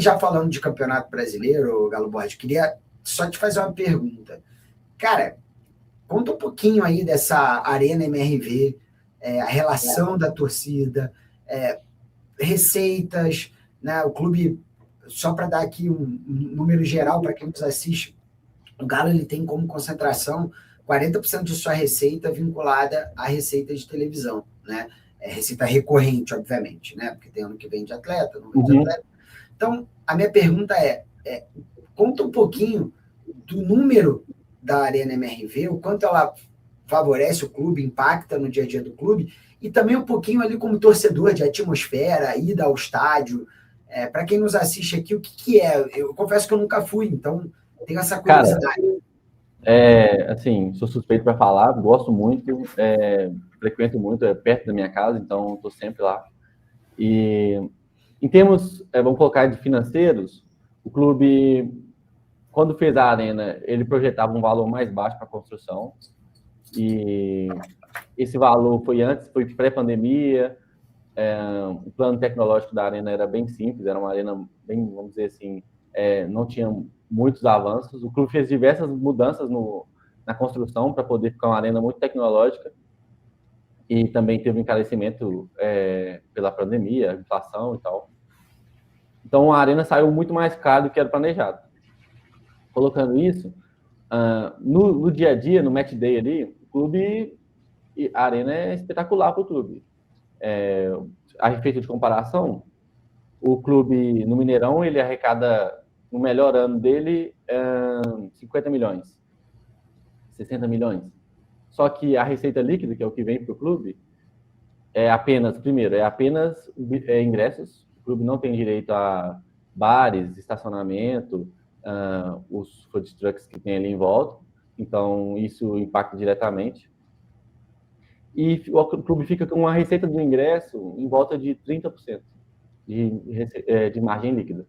Já falando de Campeonato Brasileiro, Galo Borges, queria só te fazer uma pergunta. Cara, conta um pouquinho aí dessa Arena MRV, a relação da torcida, receitas, né? O clube, só para dar aqui um número geral para quem nos assiste, o Galo ele tem como concentração 40% de sua receita vinculada à receita de televisão, né? Receita recorrente, obviamente, né? Porque tem ano que vem de atleta, não vem de atleta. Então, a minha pergunta conta um pouquinho do número da Arena MRV, o quanto ela favorece o clube, impacta no dia a dia do clube, e também um pouquinho ali como torcedor de atmosfera, ida ao estádio. Para quem nos assiste aqui, o que é? Eu confesso que eu nunca fui, então tenho essa curiosidade. Cara, assim, sou suspeito para falar, gosto muito, frequento muito, é perto da minha casa, então estou sempre lá. E em termos, vamos colocar de financeiros, o clube, quando fez a arena, ele projetava um valor mais baixo para a construção, e esse valor foi pré-pandemia. O plano tecnológico da arena era bem simples, era uma arena bem, vamos dizer assim, não tinha muitos avanços. O clube fez diversas mudanças na construção para poder ficar uma arena muito tecnológica, e também teve um encarecimento pela pandemia, inflação e tal. Então a arena saiu muito mais cara do que era planejado. Colocando isso, no dia a dia, no match day ali, o clube, a arena é espetacular para o clube. A efeito de comparação, o clube no Mineirão, ele arrecada, no melhor ano dele, 50 milhões, 60 milhões. Só que a receita líquida, que é o que vem para o clube, primeiro, é apenas ingressos. O clube não tem direito a bares, estacionamento, os food trucks que tem ali em volta. Então, isso impacta diretamente. E o clube fica com uma receita do ingresso em volta de 30% de margem líquida.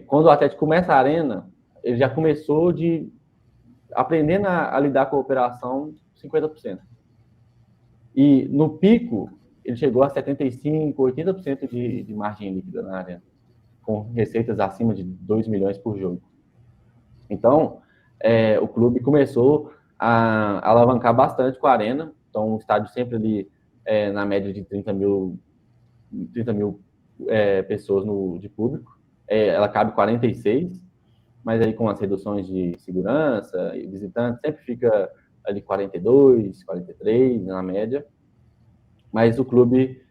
Quando o Atlético começa a arena, ele já começou aprendendo a lidar com a operação 50%. E no pico, ele chegou a 75%, 80% de margem líquida na arena, com receitas acima de 2 milhões por jogo. Então, o clube começou a alavancar bastante com a arena. Então, o estádio sempre ali na média de 30 mil pessoas de público. Ela cabe 46, mas aí com as reduções de segurança e visitantes, sempre fica ali 42, 43 na média. Mas o clube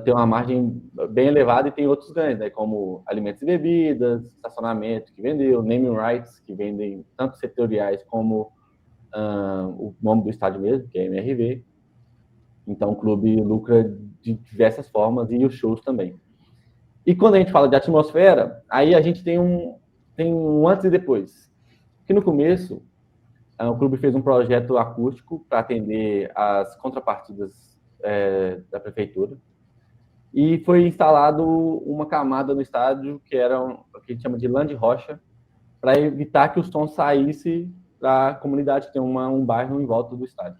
tem uma margem bem elevada e tem outros ganhos, né, como alimentos e bebidas, estacionamento que vendeu, naming rights que vendem tanto setoriais como o nome do estádio mesmo, que é MRV. Então o clube lucra de diversas formas, e os shows também. E quando a gente fala de atmosfera, aí a gente tem um antes e depois. Que no começo, o clube fez um projeto acústico para atender as contrapartidas da prefeitura, e foi instalado uma camada no estádio que era o que a gente chama de lã de rocha, para evitar que o som saísse para a comunidade, que tem um bairro em volta do estádio.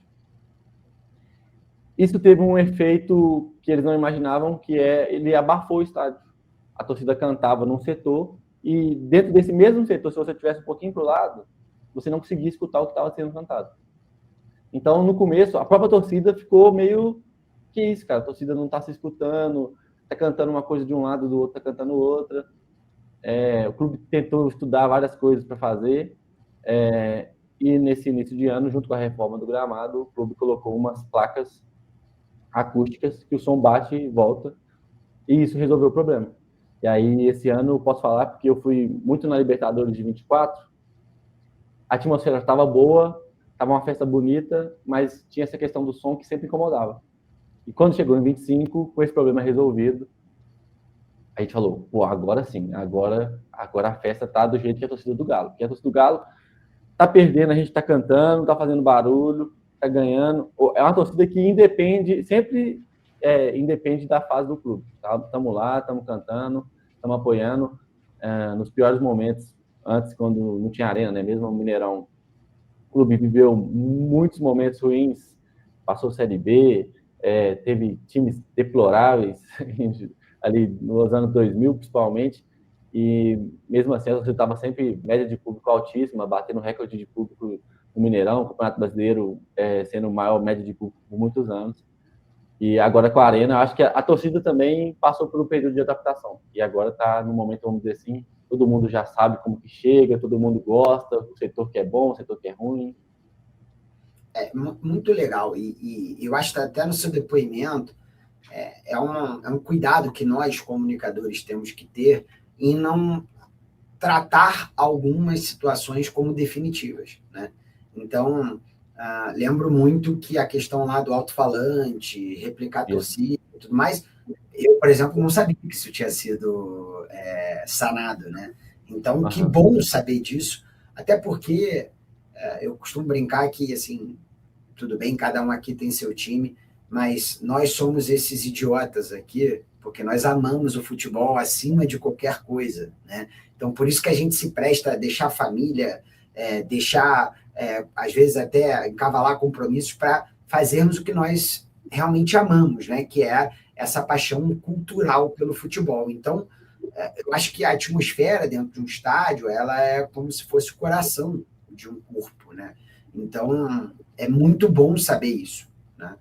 Isso teve um efeito que eles não imaginavam, que ele abafou o estádio. A torcida cantava num setor, e dentro desse mesmo setor, se você tivesse um pouquinho para o lado, você não conseguia escutar o que estava sendo cantado. Então, no começo, a própria torcida ficou meio... Que isso, cara? A torcida não está se escutando, está cantando uma coisa de um lado, do outro está cantando outra. O clube tentou estudar várias coisas para fazer, e nesse início de ano, junto com a reforma do gramado, o clube colocou umas placas acústicas que o som bate e volta, e isso resolveu o problema. E aí, esse ano, eu posso falar, porque eu fui muito na Libertadores de 24, a atmosfera estava boa, estava uma festa bonita, mas tinha essa questão do som que sempre incomodava. E quando chegou em 25, com esse problema resolvido, a gente falou, pô, agora sim, agora a festa tá do jeito que é a torcida do Galo. Porque a torcida do Galo tá perdendo, a gente tá cantando, tá fazendo barulho, tá ganhando. É uma torcida que sempre independe da fase do clube. Estamos lá, estamos cantando, estamos apoiando. Nos piores momentos, antes, quando não tinha arena, né? Mesmo o Mineirão, o clube viveu muitos momentos ruins, passou Série B, teve times deploráveis. ali nos anos 2000, principalmente, e mesmo assim a torcida estava sempre média de público altíssima, batendo recorde de público no Mineirão, o Campeonato Brasileiro sendo o maior média de público por muitos anos. E agora com a Arena, acho que a torcida também passou por um período de adaptação. E agora está no momento, vamos dizer assim, todo mundo já sabe como que chega, todo mundo gosta, o setor que é bom, o setor que é ruim. Muito legal. E eu acho que até no seu depoimento é um cuidado que nós, comunicadores, temos que ter em não tratar algumas situações como definitivas, né? Então, lembro muito que a questão lá do alto-falante, replicar a Isso. torcida e tudo mais, eu, por exemplo, não sabia que isso tinha sido sanado, né? Então, que bom saber disso, até porque eu costumo brincar que, assim, tudo bem, cada um aqui tem seu time, mas nós somos esses idiotas aqui, porque nós amamos o futebol acima de qualquer coisa, né? Então, por isso que a gente se presta a deixar a família, às vezes até encavalar compromissos para fazermos o que nós realmente amamos, né? Que é essa paixão cultural pelo futebol. Então, eu acho que a atmosfera dentro de um estádio, ela é como se fosse o coração de um corpo, né? Então, é muito bom saber isso, né?